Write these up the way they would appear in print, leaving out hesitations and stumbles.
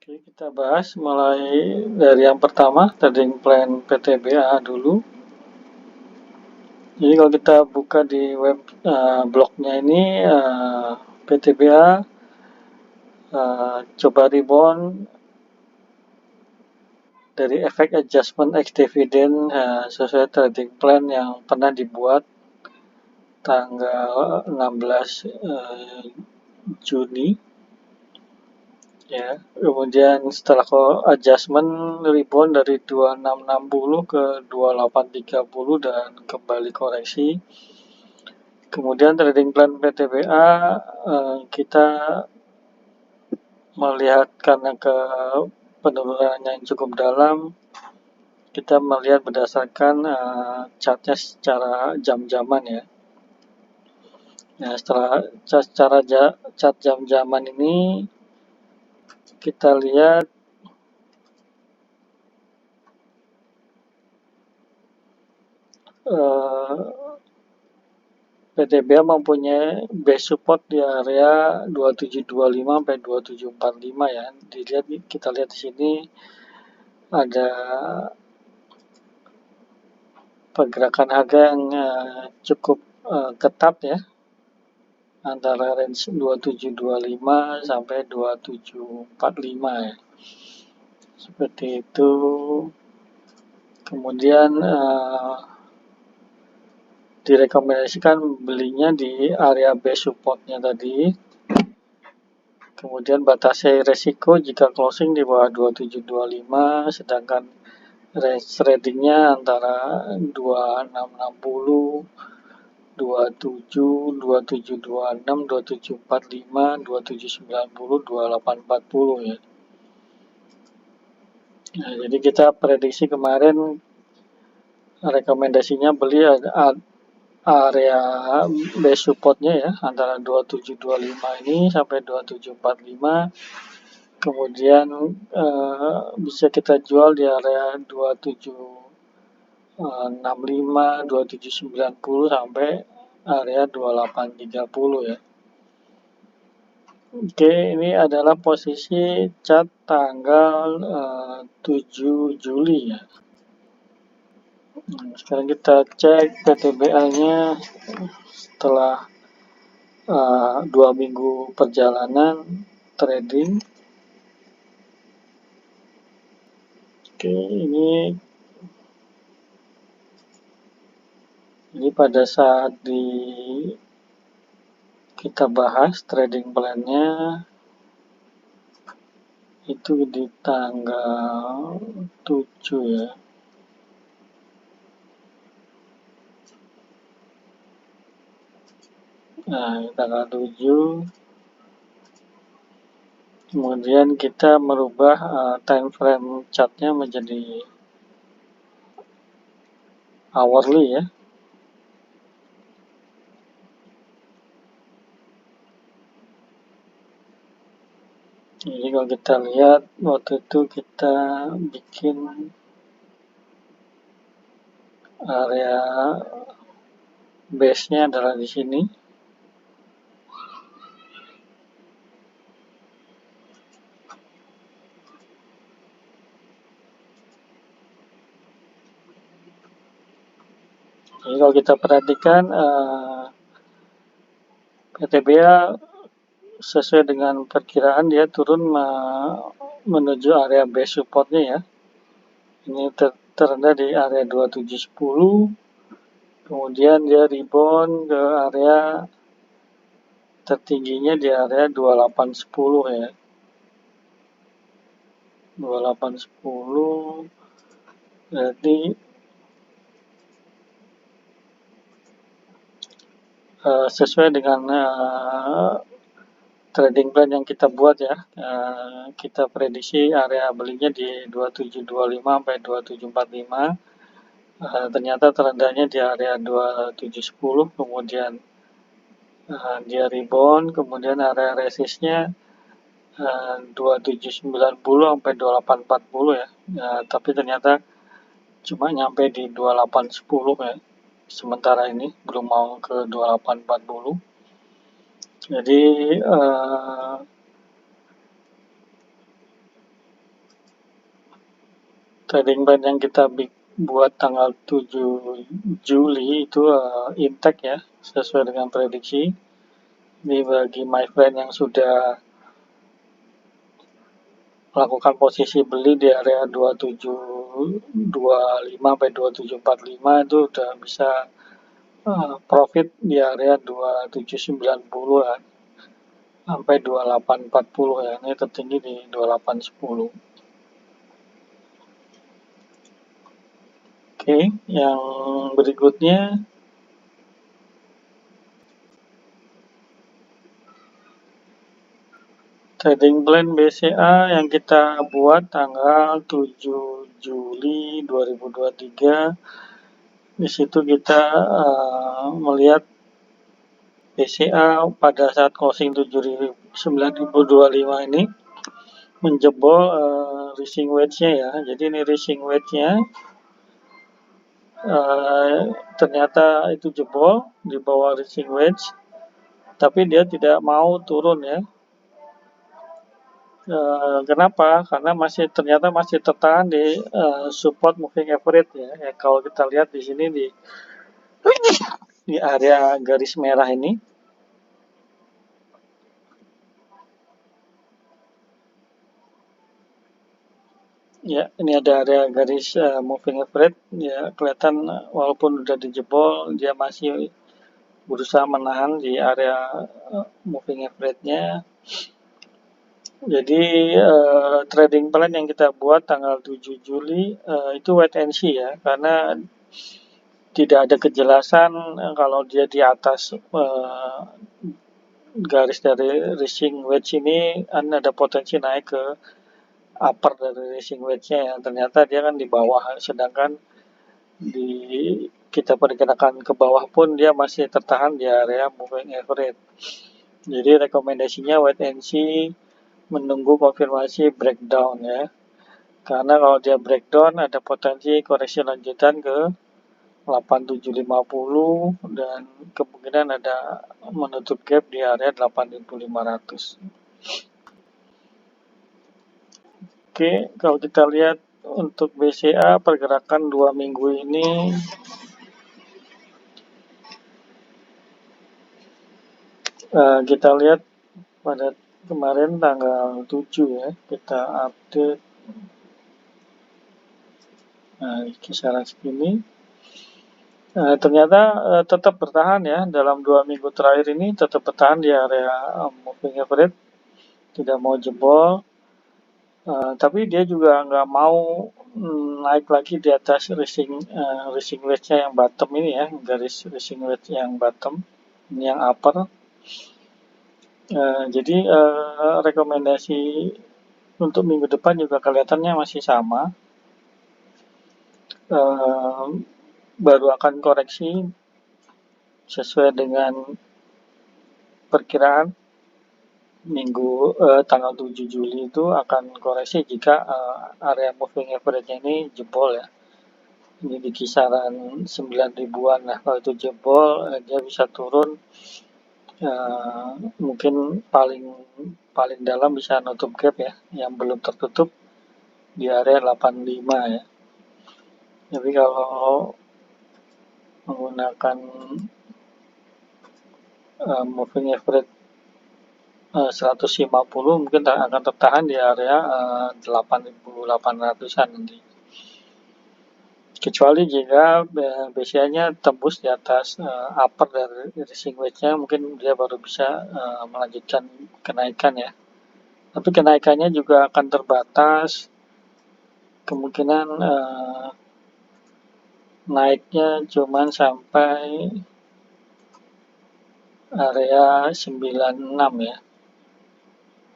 Oke, kita bahas mulai dari yang pertama, trading plan PTBA dulu. Jadi kalau kita buka di web blognya ini, PTBA coba rebound dari efek adjustment ex dividend sesuai trading plan yang pernah dibuat tanggal 16 Juni. Ya, kemudian setelah adjustment rebound dari 2660 ke 2830 dan kembali koreksi. Kemudian trading plan PTBA kita melihat karena ke penurunan yang cukup dalam, kita melihat berdasarkan chartnya secara jam-jaman ya. Nah, setelah chart jam-jaman ini kita lihat PTBA mempunyai base support di area 2725 sampai 2745 ya. Kita lihat di sini ada pergerakan harga yang cukup ketat ya, antara range 2725 sampai 2745 ya. Seperti itu. Kemudian direkomendasikan belinya di area base supportnya tadi. Kemudian batasi resiko jika closing di bawah 2725, sedangkan range tradingnya antara 2660, 27, 2726, 2745, 2790, 2840 ya. Nah, jadi kita prediksi kemarin rekomendasinya beli area base supportnya ya antara 2725 ini sampai 2745, kemudian bisa kita jual di area 2765, 2790 sampai area 2830 ya. Oke, ini adalah posisi chart tanggal 7 Juli ya. Sekarang kita cek PTBA-nya setelah 2 minggu perjalanan trading. Oke, ini pada saat kita bahas trading plan-nya itu di tanggal 7 ya. Nah, tanggal 7. Kemudian kita merubah time frame chartnya menjadi hourly ya. Jadi kalau kita lihat waktu itu kita bikin area base-nya adalah di sini. Jadi kalau kita perhatikan PTBA sesuai dengan perkiraan dia turun menuju area base supportnya ya. Ini terendah di area 2710, kemudian dia rebound ke area tertingginya di area 2810 ya. 2810 berarti sesuai dengan trading plan yang kita buat ya, kita prediksi area belinya di 2725 sampai 2745. Ternyata terendahnya di area 2710, kemudian dia rebound, kemudian area resistnya 2790 sampai 2840 ya. Tapi ternyata cuma nyampe di 2810 ya. Sementara ini belum mau ke 2840. Jadi Trading plan yang kita buat tanggal 7 Juli itu intact ya, sesuai dengan prediksi. Ini bagi my friend yang sudah melakukan posisi beli di area 2725 sampai 2745 itu udah bisa profit di area 2790 ya, sampai 2840 ya. Ini tertinggi di 2810. Oke, yang berikutnya trading plan BCA yang kita buat tanggal 7 Juli 2023. Di situ kita melihat BCA pada saat closing 9.025 ini menjebol rising wedge-nya ya. Jadi ini rising wedge-nya ternyata itu jebol di bawah rising wedge, tapi dia tidak mau turun ya. Kenapa? Karena ternyata masih tertahan di support moving average ya. Kalau kita lihat di sini di area garis merah ini. Ya, ini ada area garis moving average ya, kelihatan walaupun udah dijebol dia masih berusaha menahan di area moving average-nya. Jadi trading plan yang kita buat tanggal 7 Juli itu wait and see ya, karena tidak ada kejelasan kalau dia di atas garis dari rising wedge ini ada potensi naik ke upper dari rising wedge-nya ya. Ternyata dia kan di bawah, sedangkan kita pergerakan ke bawah pun dia masih tertahan di area moving average. Jadi rekomendasinya wait and see, menunggu konfirmasi breakdown ya. Karena kalau dia breakdown ada potensi koreksi lanjutan ke 8750 dan kemungkinan ada menutup gap di area 8500. Oke, kalau kita lihat untuk BCA pergerakan 2 minggu ini kita lihat pada kemarin tanggal 7 ya, kita update kisaran segini. Ternyata tetap bertahan ya, dalam 2 minggu terakhir ini tetap bertahan di area moving average, tidak mau jebol. Tapi dia juga nggak mau naik lagi di atas rising wedge-nya yang bottom ini ya, garis rising wedge yang bottom, ini yang upper. Jadi rekomendasi untuk minggu depan juga kelihatannya masih sama. Baru akan koreksi sesuai dengan perkiraan minggu tanggal 7 Juli itu akan koreksi jika area moving average-nya ini jebol ya. Ini di kisaran 9 ribuan. Nah, kalau itu jebol dia bisa turun mungkin paling dalam bisa nutup gap ya, yang belum tertutup di area 85 ya. Jadi kalau menggunakan moving average 150 mungkin akan tertahan di area 8.800-an nanti. Kecuali jika BCA-nya tembus di atas upper dari rising wedge-nya, mungkin dia baru bisa melanjutkan kenaikan ya. Tapi kenaikannya juga akan terbatas, kemungkinan naiknya cuman sampai area 96 ya.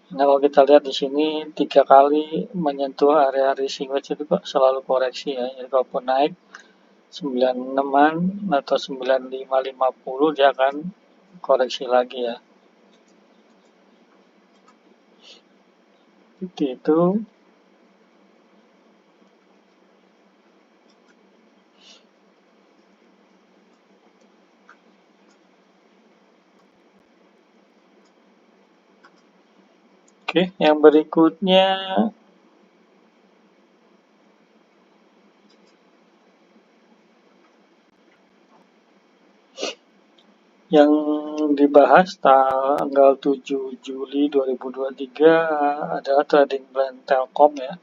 Nah, kalau kita lihat di sini 3 kali menyentuh area rising wedge itu kok selalu koreksi ya. Jadi kalaupun naik 96-an atau 9550 dia akan koreksi lagi ya. Seperti itu. Oke, yang berikutnya Yang dibahas tanggal 7 Juli 2023 adalah trading plan Telkom ya.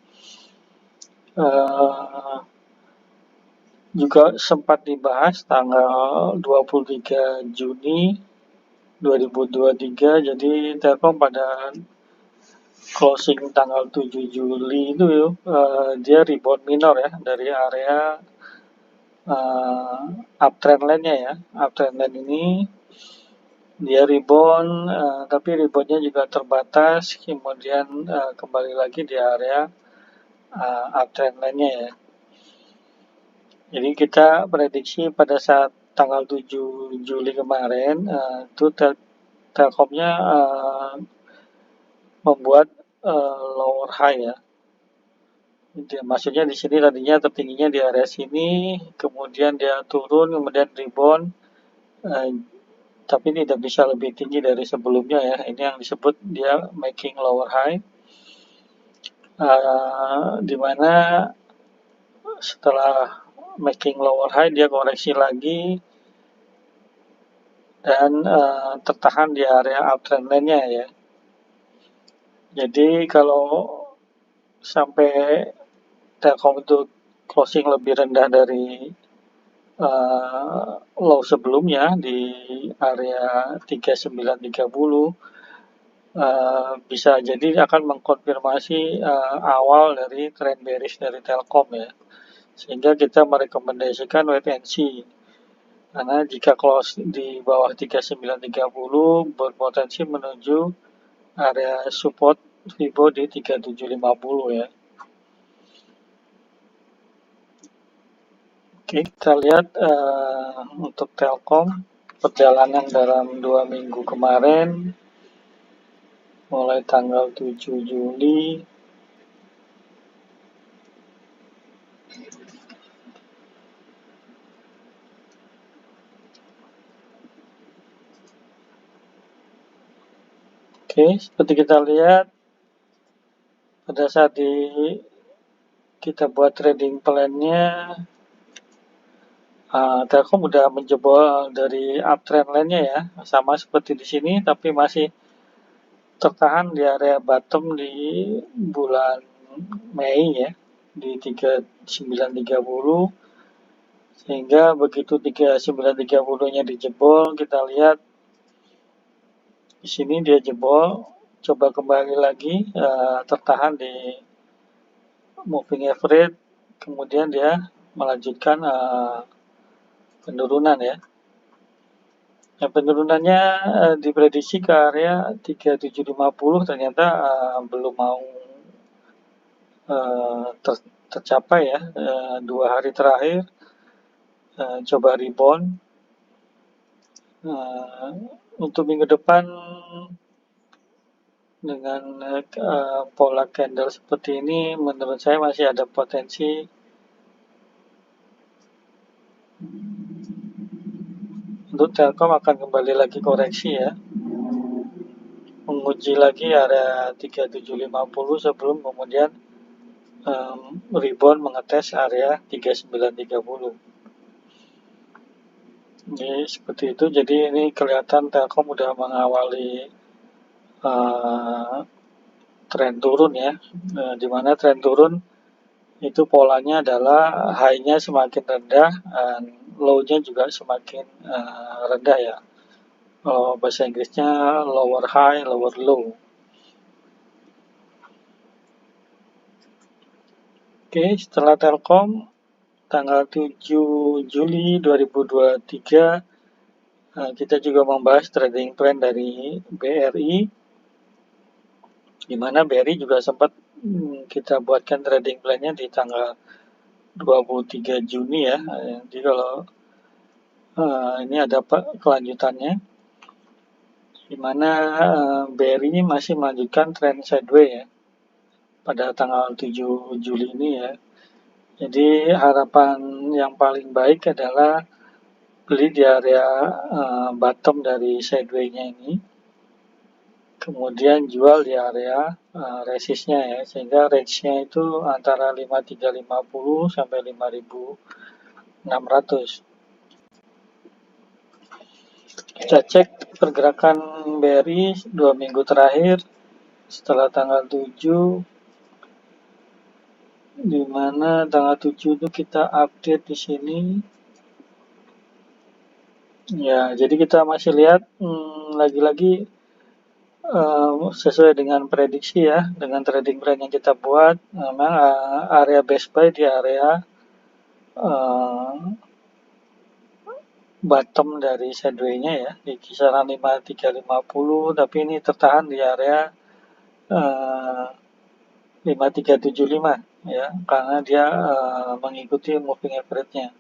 Juga sempat dibahas tanggal 23 Juni 2023. Jadi Telkom pada closing tanggal 7 Juli itu dia rebound minor ya dari area uptrend line-nya ya. Uptrend line ini dia rebound, tapi reboundnya juga terbatas, kemudian kembali lagi di area uptrend line-nya ya. Jadi kita prediksi pada saat tanggal 7 Juli kemarin itu Telkomnya membuat lower high ya. Maksudnya di sini tadinya tertingginya di area sini, kemudian dia turun, kemudian rebound, tapi tidak bisa lebih tinggi dari sebelumnya ya. Ini yang disebut dia making lower high, di mana setelah making lower high dia koreksi lagi dan tertahan di area uptrend line-nya ya. Jadi kalau sampai Telkom itu closing lebih rendah dari low sebelumnya di area 3930, bisa jadi akan mengkonfirmasi awal dari trend bearish dari Telkom ya. Sehingga kita merekomendasikan wait and see. Karena jika close di bawah 3930 berpotensi menuju area support Fibo di 3750 ya. Oke, kita lihat untuk Telkom perjalanan dalam 2 minggu kemarin mulai tanggal 7 Juli Oke, seperti kita lihat pada saat kita buat trading plan-nya, Telkom udah menjebol dari uptrend line-nya ya, sama seperti di sini, tapi masih tertahan di area bottom di bulan Mei ya, di 3930, sehingga begitu 3930-nya dijebol, kita lihat di sini dia jebol, coba kembali lagi, tertahan di moving average, kemudian dia melanjutkan penurunan ya. Yang penurunannya diprediksi ke area 3750, ternyata belum mau tercapai ya. 2 hari terakhir coba rebound. Untuk minggu depan dengan pola candle seperti ini, menurut saya masih ada potensi untuk Telkom akan kembali lagi koreksi ya, menguji lagi area 3750 sebelum kemudian rebound mengetes area 3930. Jadi seperti itu, jadi ini kelihatan Telkom udah mengawali tren turun ya, dimana tren turun itu polanya adalah high-nya semakin rendah dan low-nya juga semakin rendah ya. Bahasa Inggrisnya lower high, lower low. Oke, setelah Telkom tanggal 7 Juli 2023 kita juga membahas trading plan dari BRI, di mana BRI juga sempat kita buatkan trading plan-nya di tanggal 23 Juni ya. Jadi kalau ini ada kelanjutannya, di mana BRI ini masih melanjutkan tren sideways ya pada tanggal 7 Juli ini ya. Jadi harapan yang paling baik adalah beli di area bottom dari sideways-nya ini, kemudian jual di area resistnya ya, sehingga range-nya itu antara 5350 sampai 5600. Kita cek pergerakan BRI 2 minggu terakhir setelah tanggal 7, di mana tanggal 7 itu kita update di sini. Ya, jadi kita masih lihat lagi-lagi sesuai dengan prediksi ya, dengan trading plan yang kita buat, memang area best buy di area bottom dari sideways-nya ya, di kisaran 5350, tapi ini tertahan di area 5375 ya, karena dia mengikuti moving average-nya.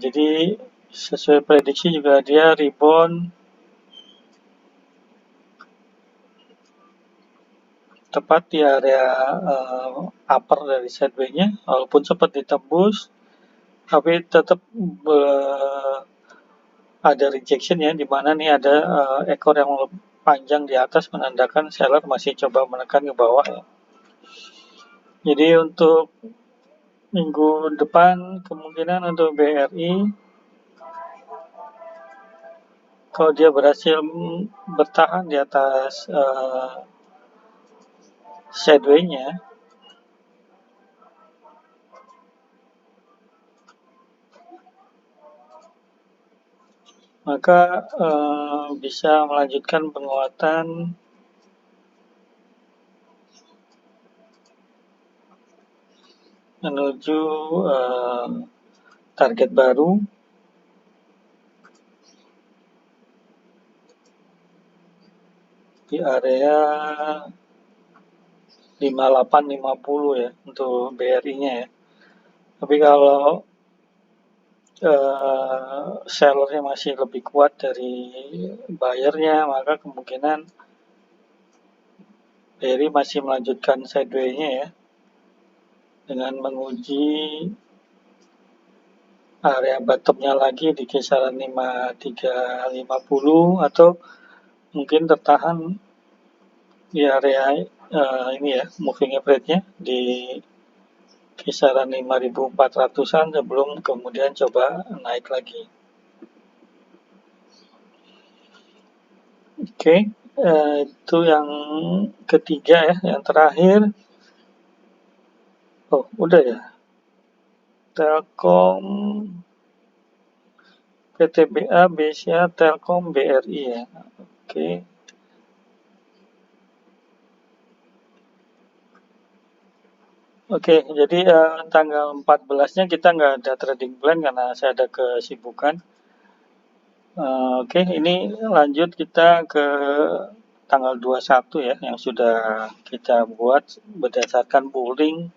Jadi sesuai prediksi juga dia rebound tepat di area upper dari sideways-nya, walaupun sempat ditembus, tapi tetap ada rejection ya, di mana nih ada ekor yang panjang di atas menandakan seller masih coba menekan ke bawah ya. Jadi untuk minggu depan kemungkinan untuk BRI kalau dia berhasil bertahan di atas sideways-nya, maka bisa melanjutkan penguatan menuju target baru di area 5850 ya untuk BRI-nya ya. Tapi kalau sellernya masih lebih kuat dari buyernya, maka kemungkinan BRI masih melanjutkan sideways-nya ya, dengan menguji area bottomnya lagi di kisaran 5350 atau mungkin tertahan di area ini ya, moving average-nya di kisaran 5400-an sebelum kemudian coba naik lagi. Oke, itu yang ketiga ya, yang terakhir. Oh, udah ya. Telkom, PTBA, BCA, Telkom, BRI ya. Oke. Oke, jadi tanggal 14-nya kita nggak ada trading plan karena saya ada kesibukan. Oke, ini lanjut kita ke tanggal 21 ya, yang sudah kita buat berdasarkan polling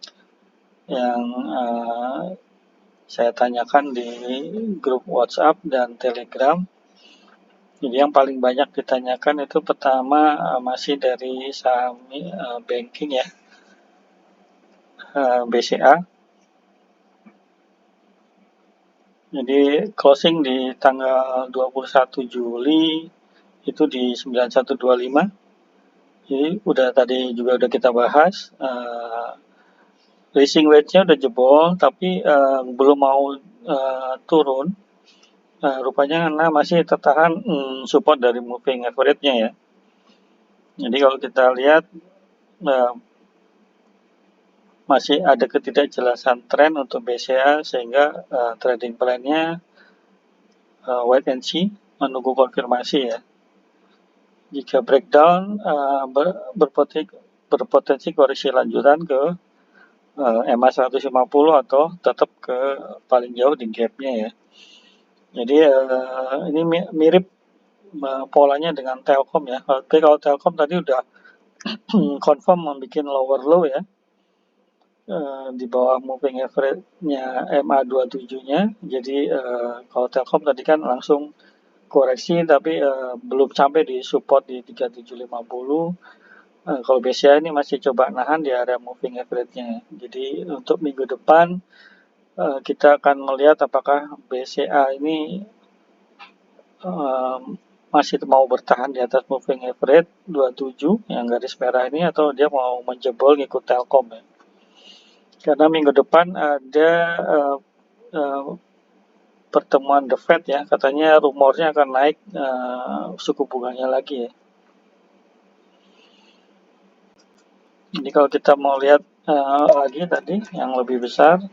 yang saya tanyakan di grup WhatsApp dan Telegram. Jadi yang paling banyak ditanyakan itu pertama masih dari saham banking ya, BCA. Jadi closing di tanggal 21 Juli itu di 9125. Jadi udah tadi juga udah kita bahas. Racing wedge-nya udah jebol tapi belum mau turun. Rupanya karena masih tertahan support dari moving average-nya ya. Jadi kalau kita lihat masih ada ketidakjelasan tren untuk BCA sehingga trading plan-nya wait and see, menunggu konfirmasi ya. Jika breakdown berpotensi koreksi lanjutan ke EMA 150 atau tetap ke paling jauh di gap-nya ya. Jadi ini mirip polanya dengan Telkom ya. Oke, kalau Telkom tadi udah confirm membuat lower low ya, di bawah moving average-nya MA27-nya. Jadi kalau Telkom tadi kan langsung koreksi tapi belum sampai di support di 3750. Kalau BCA ini masih coba nahan di area moving average-nya. Jadi untuk minggu depan kita akan melihat apakah BCA ini masih mau bertahan di atas moving average 27 yang garis merah ini atau dia mau menjebol ngikut Telkom ya. Karena minggu depan ada pertemuan The Fed ya, katanya rumornya akan naik suku bunganya lagi ya. Jadi kalau kita mau lihat lagi tadi yang lebih besar,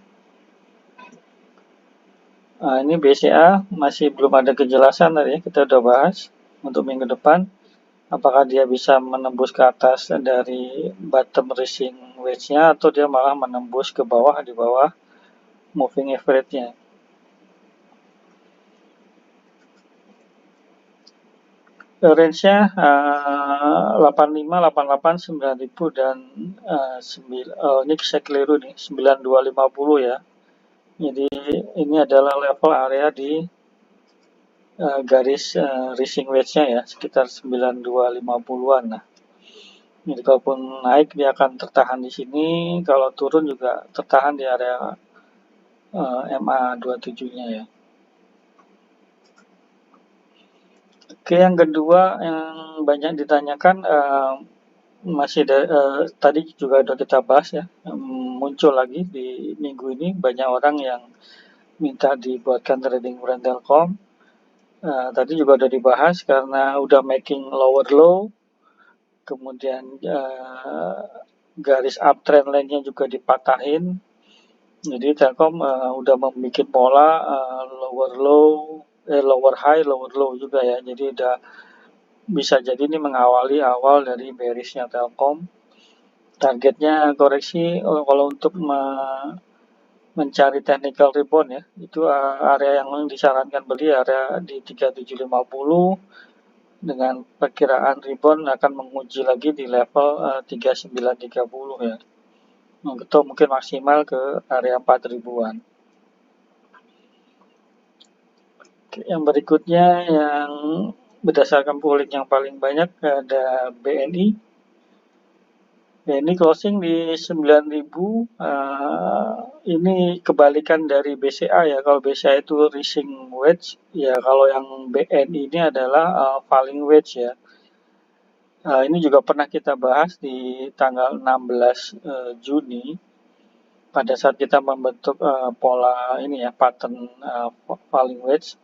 ini BCA masih belum ada kejelasan tadi ya, kita udah bahas untuk minggu depan. Apakah dia bisa menembus ke atas dari bottom rising wedge-nya atau dia malah menembus ke bawah di bawah moving average-nya. Range-nya 85, 88, 9000 dan ini saya keliru nih, 9250 ya. Jadi ini adalah level area di garis rising wedge-nya ya, sekitar 9250-an. Nah, jadi kalaupun naik dia akan tertahan di sini, kalau turun juga tertahan di area MA27-nya ya. Oke, yang kedua yang banyak ditanyakan masih tadi juga sudah kita bahas ya, muncul lagi di minggu ini banyak orang yang minta dibuatkan trading brand Telkom. Tadi juga udah dibahas karena udah making lower low, kemudian garis uptrend line-nya juga dipatahin. Jadi Telkom udah membuat pola lower low, lower high, lower low juga ya. Jadi udah bisa jadi ini mengawali awal dari bearishnya Telkom. Targetnya koreksi kalau untuk mencari technical rebound ya, itu area yang disarankan beli area di 3750 dengan perkiraan rebound akan menguji lagi di level 3930 ya. Atau mungkin maksimal ke area 4000-an. Yang berikutnya yang berdasarkan polling yang paling banyak ada BNI. BNI closing di 9000. Ini kebalikan dari BCA ya. Kalau BCA itu rising wedge, ya kalau yang BNI ini adalah falling wedge ya. Ini juga pernah kita bahas di tanggal 16 Juni pada saat kita membentuk pola ini ya, pattern falling wedge.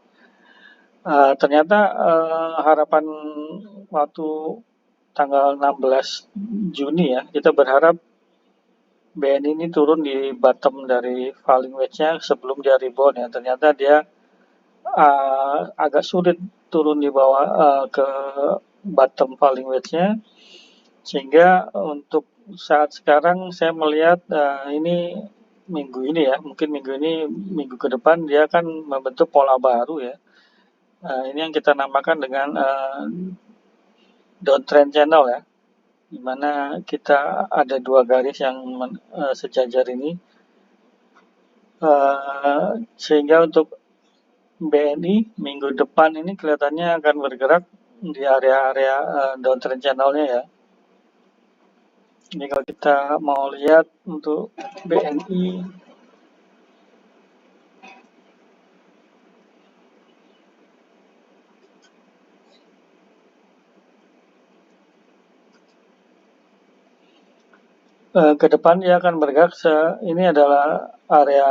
Ternyata harapan waktu tanggal 16 Juni ya, kita berharap BNI ini turun di bottom dari falling wedge-nya sebelum dia rebound ya. Ternyata dia agak sulit turun di bawah ke bottom falling wedge-nya, sehingga untuk saat sekarang saya melihat ini minggu ini ya, mungkin minggu ke depan dia akan membentuk pola baru ya. Ini yang kita namakan dengan downtrend channel ya, dimana kita ada dua garis yang sejajar ini, sehingga untuk BNI minggu depan ini kelihatannya akan bergerak di area-area downtrend channelnya ya. Ini kalau kita mau lihat untuk BNI, ke depan dia akan bergerak, ini adalah area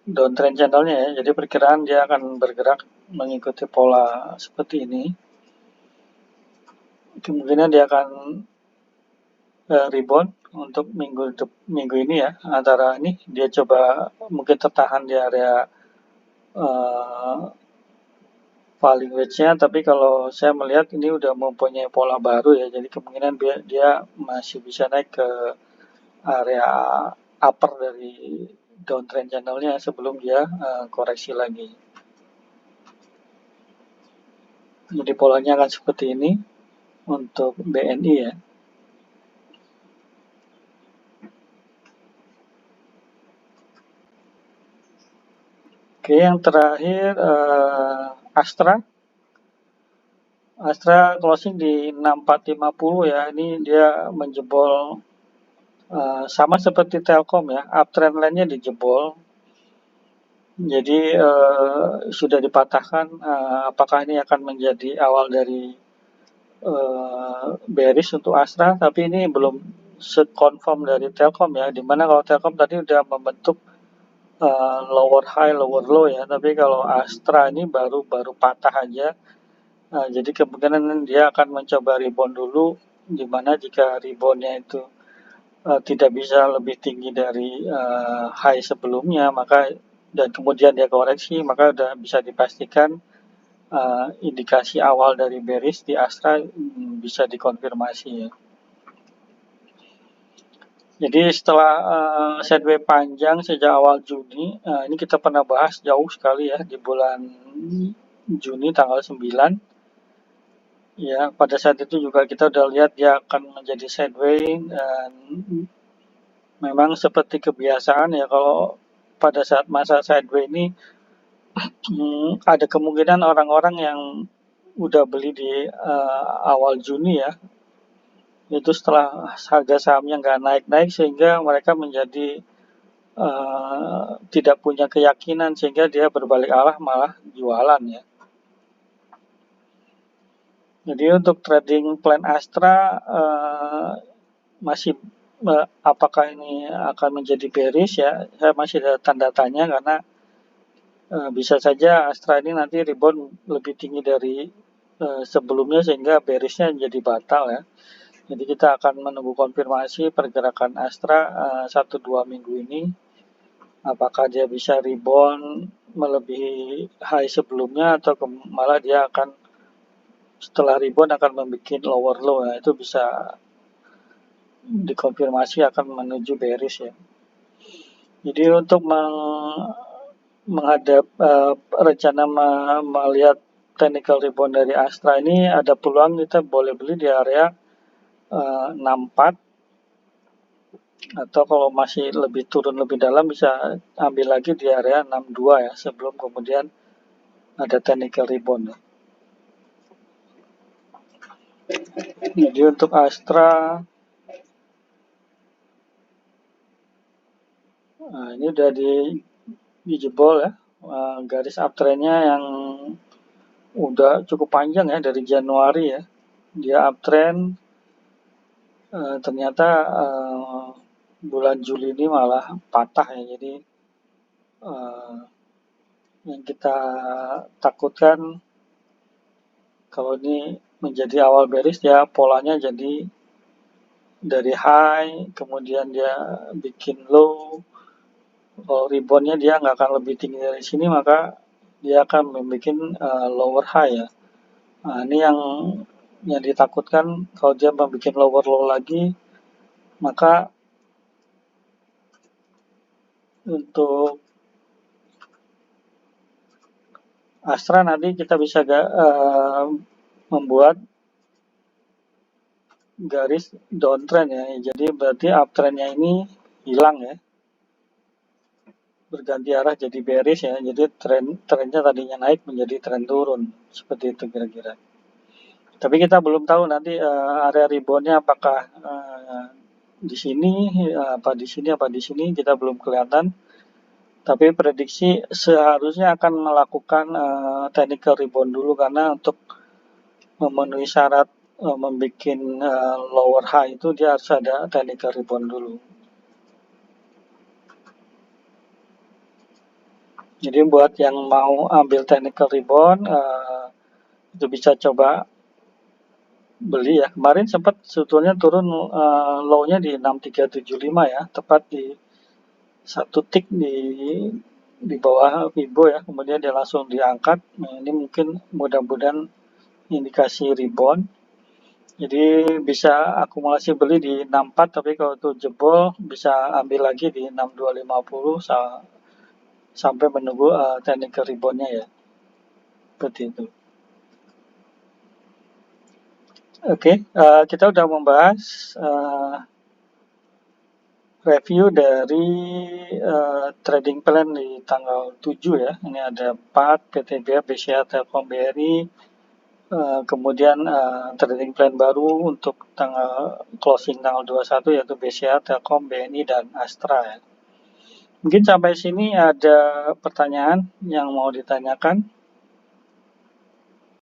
downtrend channelnya ya, jadi perkiraan dia akan bergerak mengikuti pola seperti ini. Kemungkinan dia akan rebound untuk minggu ini ya, antara ini dia coba mungkin tertahan di area falling wedge-nya, tapi kalau saya melihat ini udah mempunyai pola baru ya, jadi kemungkinan dia masih bisa naik ke area upper dari downtrend channelnya sebelum dia koreksi lagi. Jadi polanya akan seperti ini untuk BNI ya. Oke, yang terakhir Astra. Astra closing di 6450 ya. Ini dia menjebol sama seperti Telkom ya. Uptrend line-nya dijebol. Jadi sudah dipatahkan. Apakah ini akan menjadi awal dari bearish untuk Astra? Tapi ini belum se-confirm dari Telkom ya. Dimana kalau Telkom tadi udah membentuk lower high, lower low ya. Tapi kalau Astra ini baru patah aja. Jadi kemungkinan dia akan mencoba rebound dulu, dimana jika reboundnya itu tidak bisa lebih tinggi dari high sebelumnya, maka dan kemudian dia koreksi, maka sudah bisa dipastikan indikasi awal dari bearish di Astra bisa dikonfirmasi ya. Jadi setelah sideways panjang sejak awal Juni, ini kita pernah bahas jauh sekali ya di bulan Juni tanggal 9. Ya, pada saat itu juga kita udah lihat dia akan menjadi sideways dan memang seperti kebiasaan ya kalau pada saat masa sideways ini ada kemungkinan orang-orang yang udah beli di awal Juni ya, itu setelah harga sahamnya nggak naik-naik sehingga mereka menjadi tidak punya keyakinan sehingga dia berbalik arah malah jualan ya. Jadi untuk trading plan Astra masih apakah ini akan menjadi bearish ya, saya masih ada tanda tanya karena bisa saja Astra ini nanti rebound lebih tinggi dari sebelumnya sehingga bearishnya jadi batal ya. Jadi kita akan menunggu konfirmasi pergerakan Astra 1-2 minggu ini. Apakah dia bisa rebound melebihi high sebelumnya atau malah dia akan setelah rebound akan membuat lower low ya, itu bisa dikonfirmasi akan menuju bearish ya. Jadi untuk menghadap rencana melihat technical rebound dari Astra ini ada peluang kita boleh beli di area 64 atau kalau masih lebih turun lebih dalam bisa ambil lagi di area 62 ya sebelum kemudian ada technical rebound ya. Jadi untuk Astra ini udah dijebol ya, garis uptrendnya yang udah cukup panjang ya dari Januari ya, dia uptrend ternyata bulan Juli ini malah patah ya. Jadi yang kita takutkan kalau ini menjadi awal bearish ya polanya jadi dari high kemudian dia bikin low, kalau reboundnya dia nggak akan lebih tinggi dari sini maka dia akan membuat lower high ya. Nah, ini yang ditakutkan kalau dia membuat lower low lagi, maka untuk Astra nanti kita bisa membuat garis downtrend ya. Jadi berarti uptrendnya ini hilang ya, berganti arah jadi bearish ya. Jadi trennya tadinya naik menjadi tren turun, seperti itu kira-kira. Tapi kita belum tahu nanti area reboundnya apakah di sini, apa di sini kita belum kelihatan. Tapi prediksi seharusnya akan melakukan technical rebound dulu karena untuk memenuhi syarat membuat lower high itu dia harus ada technical rebound dulu. Jadi buat yang mau ambil technical rebound itu bisa coba beli ya. Kemarin sempat sebetulnya turun low-nya di 6375 ya, tepat di satu tick di bawah Fibo ya, kemudian dia langsung diangkat. Nah, ini mungkin mudah-mudahan indikasi rebound. Jadi bisa akumulasi beli di 64, tapi kalau itu jebol bisa ambil lagi di 6250 sampai menunggu technical reboundnya ya. Seperti itu. Oke, kita udah membahas review dari trading plan di tanggal 7 ya. Ini ada 4 PTBA, BCA, Telkom, BRI. Kemudian trading plan baru untuk tanggal closing tanggal 21 yaitu BCA, Telkom, BNI, dan Astra ya. Mungkin sampai sini ada pertanyaan yang mau ditanyakan.